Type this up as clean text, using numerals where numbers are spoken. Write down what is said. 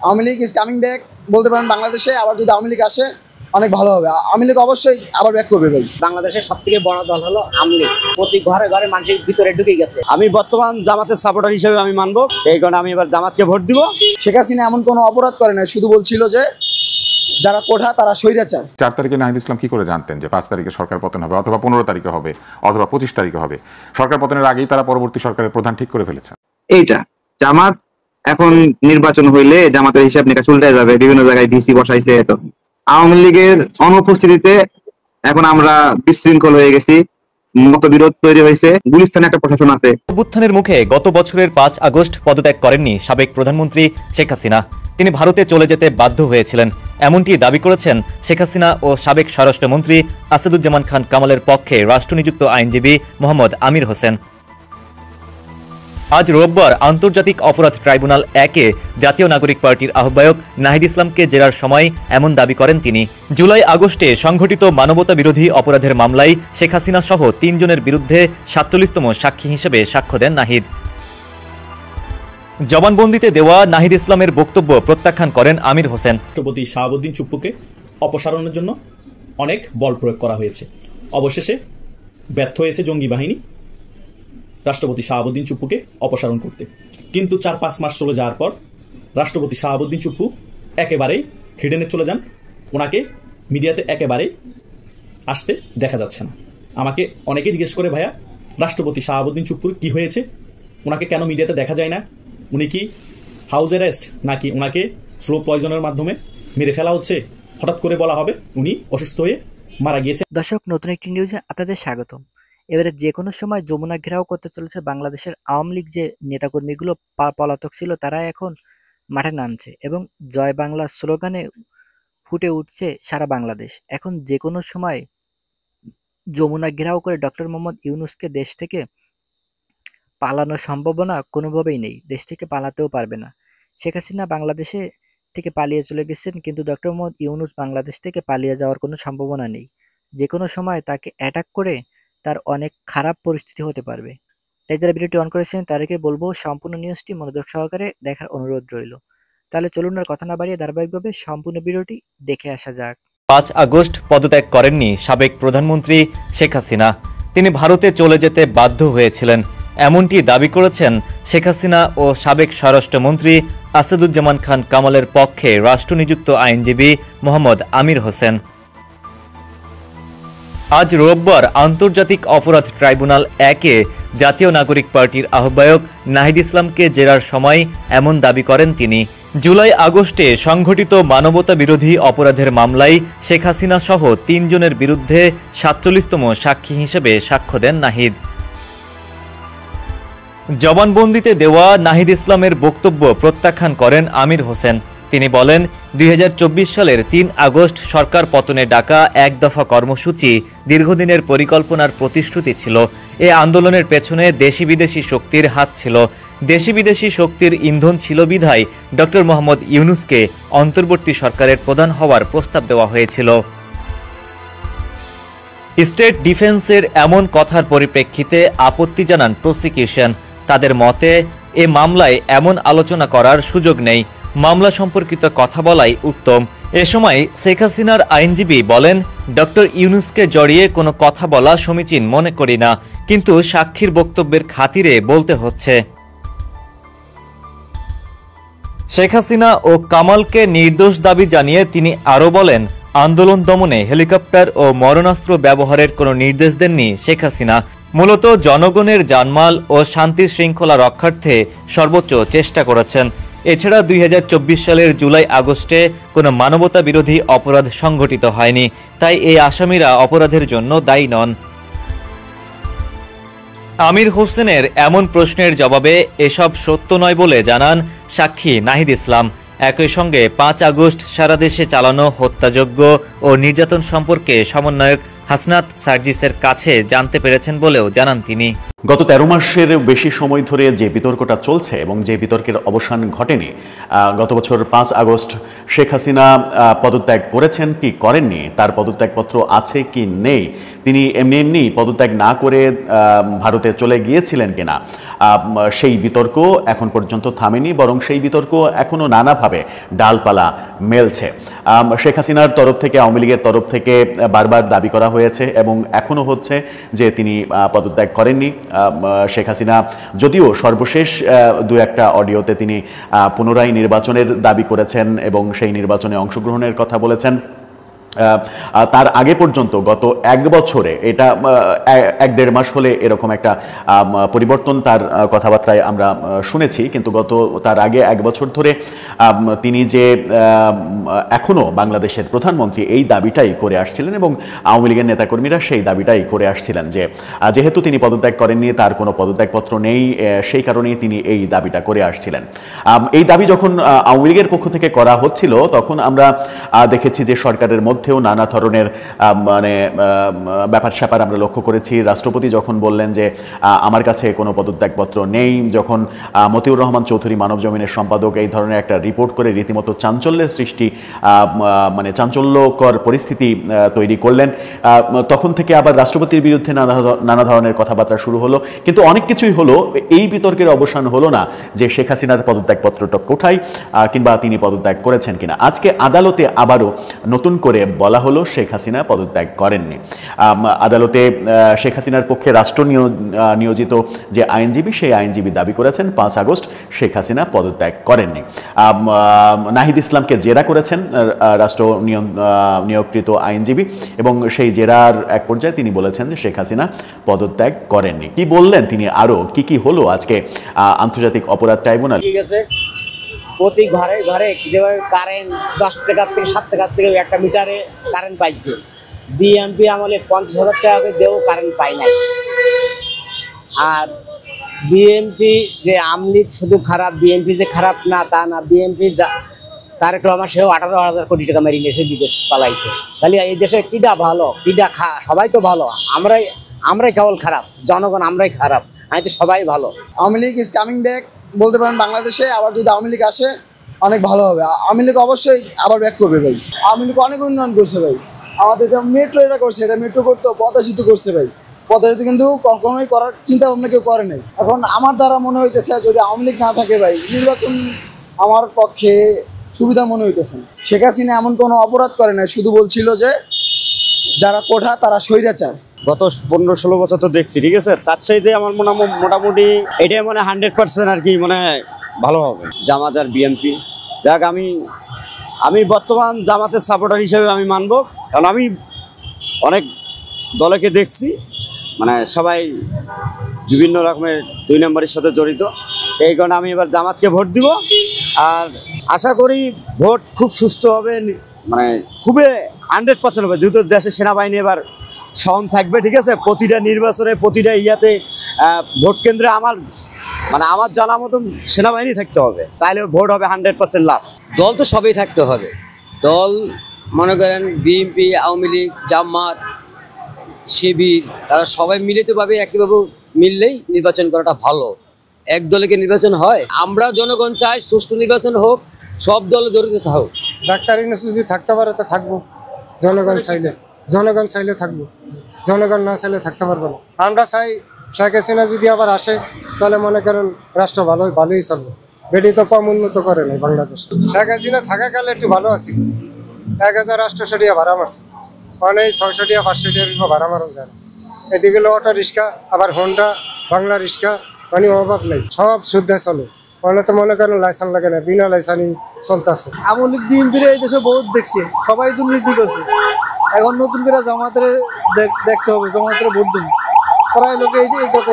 Awami League is coming back বলতে পারেন বাংলাদেশে। আবার যদি আওয়ামী লীগ আসে অনেক ভালো হবে। আওয়ামী লীগ অবশ্যই আবার ব্যাক করবে ভাই। বাংলাদেশের সবথেকে বড় দল হলো আওয়ামী লীগ, প্রতি ঘরে ঘরে মানুষের ভিতরে ঢুকে গেছে। আমি বর্তমান জামাতের সাপোর্টার হিসেবে আমি মানবো, এই কারণে আমি এবার জামাতকে ভোট দিব। শেখ হাসিনা এমন কোনো অপরাধ করে না, শুধু বলছিল যে যারা কোঠা তারা স্বৈরাচার। 4 তারিখে নাহিদ ইসলাম কি করে জানতেন যে 5 তারিখে সরকার পতন হবে, অথবা 15 তারিখে হবে, অথবা 25 তারিখে হবে? সরকার পতনের আগেই তারা পরবর্তী সরকারের প্রধান ঠিক করে ফেলেছে। এইটা জামাত এখন নির্বাচন হইলে জামাতের হিসাব নিকাশ উল্টে যাবে, বিভিন্ন জায়গায় ভিসি বসাইছে। তো আওয়ামী লীগের অনুপস্থিতিতে এখন আমরা বিশৃঙ্খল হয়ে গেছি, মতবিরোধ তৈরি হয়েছে। গুলিস্তানে একটা প্রশাসন আছে। অভ্যুত্থানের মুখে গত বছরের 5 আগস্ট পদত্যাগ করেননি সাবেক প্রধানমন্ত্রী শেখ হাসিনা। তিনি ভারতে চলে যেতে বাধ্য হয়েছিলেন, এমনটি দাবি করেছেন শেখ হাসিনা ও সাবেক স্বরাষ্ট্রমন্ত্রী আসাদুজ্জামান খান কামালের পক্ষে রাষ্ট্রনিযুক্ত আইনজীবী মোহাম্মদ আমির হোসেন। আজ রোববার আন্তর্জাতিক অপরাধ ট্রাইব্যুনাল 1-এ জাতীয় নাগরিক পার্টির আহ্বায়ক নাহিদ ইসলামকে জেরার সময় এমন দাবি করেন তিনি। জুলাই আগস্টে সংঘটিত মানবতা বিরোধী অপরাধের মামলায় শেখ হাসিনা সহ 3 জনের বিরুদ্ধে 47তম সাক্ষী হিসেবে সাক্ষ্য দেন নাহিদ। জবানবন্দিতে দেওয়া নাহিদ ইসলামের বক্তব্য প্রত্যাখ্যান করেন আমির হোসেন। রাষ্ট্রপতি শাহাবুদ্দিন চুপ্পুকে অপসারণের জন্য অনেক বল প্রয়োগ করা হয়েছে, অবশেষে ব্যর্থ হয়েছে জঙ্গি বাহিনী রাষ্ট্রপতি শাহাবুদ্দিন চুপ্পুকে অপসারণ করতে। কিন্তু 4-5 মাস চলে যাওয়ার পর রাষ্ট্রপতি শাহাবুদ্দিন চুপ্পু একেবারেই হিডেনে চলে যান। ওনাকে মিডিয়াতে একেবারে আসতে দেখা যাচ্ছে না। আমাকে অনেকেই জিজ্ঞেস করে, ভাইয়া রাষ্ট্রপতি শাহাবুদ্দিন চুপ্পুর কি হয়েছে, ওনাকে কেন মিডিয়াতে দেখা যায় না? উনি কি হাউস অ্যারেস্ট, নাকি ওনাকে স্লো পয়জনের মাধ্যমে মেরে ফেলা হচ্ছে? হঠাৎ করে বলা হবে উনি অসুস্থ হয়ে মারা গিয়েছে। দর্শক, নতুন একটি নিউজে আপনাদের স্বাগতম। এবারে যে কোনো সময় যমুনা ঘেরাও করতে চলেছে বাংলাদেশের আওয়ামী লীগ। যে নেতাকর্মীগুলো পলাতক ছিল তারা এখন মাঠে নামছে এবং জয় বাংলা স্লোগানে ফুটে উঠছে সারা বাংলাদেশ। এখন যে কোনো সময় যমুনা ঘেরাও করে ডক্টর মোহাম্মদ ইউনূসকে দেশ থেকে পালানোর সম্ভাবনা কোনোভাবেই নেই। দেশ থেকে পালাতেও পারবে না। শেখ হাসিনা বাংলাদেশে থেকে পালিয়ে চলে গেছেন, কিন্তু ডক্টর মোহাম্মদ ইউনূস বাংলাদেশ থেকে পালিয়ে যাওয়ার কোনো সম্ভাবনা নেই। যে কোনো সময় তাকে অ্যাটাক করে তার অনেক খারাপ পরিস্থিতি হতে পারবে। তাই যারা ভিডিওটি অন করেছেন তাদেরকে বলবো সম্পূর্ণ নিউজটি মনোযোগ সহকারে দেখার অনুরোধ রইল। তাহলে চলুন আর কথা না বাড়িয়ে ধারাবাহিকভাবে সম্পূর্ণ ভিডিওটি দেখে আসা যাক। 5 আগস্ট পদত্যাগ করেননি সাবেক প্রধানমন্ত্রী শেখ হাসিনা। তিনি ভারতে চলে যেতে বাধ্য হয়েছিলেন, এমনটি দাবি করেছেন শেখ হাসিনা ও সাবেক স্বরাষ্ট্রমন্ত্রী আসাদুজ্জামান খান কামালের পক্ষে রাষ্ট্রনিযুক্ত আইনজীবী মোহাম্মদ আমির হোসেন। আজ রোববার আন্তর্জাতিক অপরাধ ট্রাইব্যুনাল 1-এ জাতীয় নাগরিক পার্টির আহ্বায়ক নাহিদ ইসলামকে জেরার সময় এমন দাবি করেন তিনি। জুলাই আগস্টে সংঘটিত মানবতা বিরোধী অপরাধের মামলায় শেখ হাসিনা সহ 3 জনের বিরুদ্ধে 47তম সাক্ষী হিসেবে সাক্ষ্য দেন নাহিদ। জবানবন্দিতে দেওয়া নাহিদ ইসলামের বক্তব্য প্রত্যাখ্যান করেন আমির হোসেন। তিনি বলেন, 2024 সালের 3 আগস্ট সরকার পতনে ডাকা 1 দফা কর্মসূচি দীর্ঘদিনের পরিকল্পনার প্রতিশ্রুতি ছিল। এ আন্দোলনের পেছনে দেশি বিদেশি শক্তির হাত ছিল। দেশি বিদেশি শক্তির ইন্ধন ছিল বিধায় ডক্টর মোহাম্মদ ইউনূসকে অন্তর্বর্তী সরকারের প্রধান হওয়ার প্রস্তাব দেওয়া হয়েছিল। স্টেট ডিফেন্সের এমন কথার পরিপ্রেক্ষিতে আপত্তি জানান প্রসিকিউশন। তাদের মতে এ মামলায় এমন আলোচনা করার সুযোগ নেই, মামলা সম্পর্কিত কথা বলাই উত্তম। এ সময় শেখ হাসিনার আইনজীবী বলেন, ডক্টর ইউনূসকে জড়িয়ে কোনো কথা বলা সমীচীন মনে করি না, কিন্তু সাক্ষীর বক্তব্যের খাতিরে বলতে হচ্ছে। শেখ হাসিনা ও কামালকে নির্দোষ দাবি জানিয়ে তিনি আরও বলেন, আন্দোলন দমনে হেলিকপ্টার ও মরণাস্ত্র ব্যবহারের কোনো নির্দেশ দেননি শেখ হাসিনা। মূলত জনগণের জানমাল ও শান্তি শৃঙ্খলা রক্ষার্থে সর্বোচ্চ চেষ্টা করেছেন। এছাড়া 2024 সালের জুলাই আগস্টে কোনো মানবতা বিরোধী অপরাধ সংঘটিত হয়নি, তাই এই আসামিরা অপরাধের জন্য দায়ী নন। আমির হোসেনের এমন প্রশ্নের জবাবে এসব সত্য নয় বলে জানান সাক্ষী নাহিদ ইসলাম। একই সঙ্গে 5 আগস্ট সারা দেশে চালানো হত্যাযজ্ঞ ও নির্যাতন সম্পর্কে সমন্বয়ক হাসনাত সার্জিসের কাছে জানতে পেরেছেন বলেও জানান তিনি। গত 13 মাসের বেশি সময় ধরে যে বিতর্কটা চলছে এবং যে বিতর্কের অবসান ঘটেনি, গত বছর 5 আগস্ট শেখ হাসিনা পদত্যাগ করেছেন কি করেননি, তার পদত্যাগপত্র আছে কি নেই, তিনি এমনি এমনি পদত্যাগ না করে ভারতে চলে গিয়েছিলেন কিনা, সেই বিতর্ক এখন পর্যন্ত থামেনি, বরং সেই বিতর্ক এখনো নানাভাবে ডালপালা মেলছে। শেখ হাসিনার তরফ থেকে, আওয়ামী লীগের তরফ থেকে বারবার দাবি করা হয়েছে এবং এখনো হচ্ছে যে তিনি পদত্যাগ করেননি। শেখ হাসিনা যদিও সর্বশেষ দু একটা অডিওতে তিনি পুনরায় নির্বাচনের দাবি করেছেন এবং সেই নির্বাচনে অংশগ্রহণের কথা বলেছেন, তার আগে পর্যন্ত গত এক বছরে, এটা 1-1.5 মাস হলে এরকম একটা পরিবর্তন তার কথাবার্তায় আমরা শুনেছি, কিন্তু তার আগে 1 বছর ধরে তিনি যে এখনো বাংলাদেশের প্রধানমন্ত্রী এই দাবিটাই করে আসছিলেন এবং আওয়ামী লীগের নেতাকর্মীরা সেই দাবিটাই করে আসছিলেন যে যেহেতু তিনি পদত্যাগ করেননি, তার কোনো পদত্যাগপত্র নেই, সেই কারণেই তিনি এই দাবিটা করে আসছিলেন। এই দাবি যখন আওয়ামী লীগের পক্ষ থেকে করা হচ্ছিল, তখন আমরা দেখেছি যে সরকারের মধ্যেও নানা ধরনের মানে ব্যাপার স্যাপার আমরা লক্ষ্য করেছি। রাষ্ট্রপতি যখন বললেন যে আমার কাছে কোনো পদত্যাগপত্র নেই, যখন মতিউর রহমান চৌধুরী মানব জমিনের সম্পাদক এই ধরনের একটা রিপোর্ট করে রীতিমতো চাঞ্চল্যের সৃষ্টি, মানে চাঞ্চল্যকর পরিস্থিতি তৈরি করলেন, তখন থেকে আবার রাষ্ট্রপতির বিরুদ্ধে নানা ধরনের কথাবার্তা শুরু হলো। কিন্তু অনেক কিছুই হলো, এই বিতর্কের অবসান হলো না যে শেখ হাসিনার পদত্যাগপত্রটা কোথায় কিংবা তিনি পদত্যাগ করেছেন কিনা। আজকে আদালতে আবারও নতুন করে বলা হলো শেখ হাসিনা পদত্যাগ করেননি। আদালতে শেখ হাসিনার পক্ষে রাষ্ট্র নিয়োজিত যে আইনজীবী, সেই আইনজীবী দাবি করেছেন 5 আগস্ট শেখ হাসিনা পদত্যাগ করেননি। নাহিদ ইসলামকে জেরা করেছেন রাষ্ট্র নিয়োগকৃত আইনজীবী এবং সেই জেরার এক পর্যায়ে তিনি বলেছেন যে শেখ হাসিনা পদত্যাগ করেননি। কি বললেন তিনি, আরো কি হলো আজকে আন্তর্জাতিক অপরাধ ট্রাইব্যুনাল? প্রতি ঘরে ঘরে যেভাবে কারেন্ট 10 টাকা থেকে 7 টাকা থেকে একটা মিটারে কারেন্ট পাইছে, বিএমপি আমলে 50,000 টাকা করে দেও কারেন্ট পাই নাই। আর বিএমপি যে আমলিগ শুধু খারাপ, বিএমপি যে খারাপ না তা না, বিএমপি তারেক রহমান সেও 18,000 কোটি টাকা মেরে নিয়েছে, বিদেশ পালাইছে। তাহলে এই দেশে কিডা ভালো, কিডা সবাই তো ভালো, আমরাই কেবল খারাপ, জনগণ আমরাই খারাপ, আমি তো সবাই ভালো। Awami League is coming back বলতে পারেন বাংলাদেশে। আবার যদি আওয়ামী লীগ আসে অনেক ভালো হবে। আওয়ামী লীগ অবশ্যই আবার ব্যাক করবে ভাই। আওয়ামী লীগ অনেক উন্নয়ন করছে ভাই, আমাদের যেমন মেট্রো এটা করছে, এটা মেট্রো করতো, পদ্মা সেতু করছে ভাই। পদ্মা সেতু কিন্তু কখনোই করার চিন্তা ভাবনা কেউ করে নাই। এখন আমার দ্বারা মনে হইতেছে যদি আওয়ামী লীগ না থাকে ভাই, নির্বাচন আমার পক্ষে সুবিধা মনে হইতেছে। শেখ হাসিনা এমন কোনো অপরাধ করে নাই, শুধু বলছিল যে যারা কোঠা তারা স্বৈরাচার। গত 15-16 বছর তো দেখছি, ঠিক আছে, তার চাইতে আমার মোটামুটি এটাই মানে 100% আর কি মানে ভালো হবে। জামাত আর বিএনপি, দেখ আমি বর্তমান জামাতের সাপোর্টার হিসেবে আমি মানবো, কারণ আমি অনেক দলকে দেখছি, মানে সবাই বিভিন্ন রকমের 2 নম্বরের সাথে জড়িত। এই কারণে আমি এবার জামাতকে ভোট দিব। আর আশা করি ভোট খুব সুস্থ হবে, মানে খুবই 100% হবে। দ্রুত দেশের সেনাবাহিনী এবার সহন থাকবে, ঠিক আছে। প্রতিটা নির্বাচনে, প্রতিটা ইয়াতে ভোট কেন্দ্রে আমার জানা মতন সেনাবাহিনী থাকতে হবে, তাহলে ভোট হবে 100% লাভ। দল তো সবই থাকতে হবে। দল মনে করেন বিএনপি, আওয়ামী লীগ, জামাত, শিবির, তারা সবাই মিলিতভাবে একইভাবে মিললেই নির্বাচন করাটা ভালো। এক দলে কি নির্বাচন হয়? আমরা জনগণ চাই সুষ্ঠু নির্বাচন হোক, সব দলে জড়িত থাকুক। ডাক্তার ইউনূস যদি থাকতে পারে তো থাকবো, জনগণ চাইলে থাকবো, জনগণ না চাইলে থাকতে পারবো না। আমরা চাই শেখ হাসিনা যদি আবার আসে তাহলে মনে করেন রাষ্ট্র ভালোই চলবে। বেটি তো কম উন্নত করে নাই বাংলাদেশ। শেখ হাসিনা থাকাকালে একটু ভালো আছে, 1,800 টাকা ভাড়া মারছে, মানে 600 টাকা 500 টাকা ভাড়া মারণ যায় না। এদিকে অটো রিক্সা, আবার হোন্ডা, বাংলা রিক্সা, মানে অভাব নেই, সব শুদ্ধ চলে। মানে তো মনে করেন লাইসেন্স লাগে না, বিনা লাইসেন্সই চলতেছে। আওয়ামী লীগ বিএনপির এই দেশে বহুত দেখছে, সবাই দুর্নীতি করছে। এখন নতুন করে জামাতের দেখতে হবে, জামাতের ভোট দেবে। প্রায় লোকে এই কথা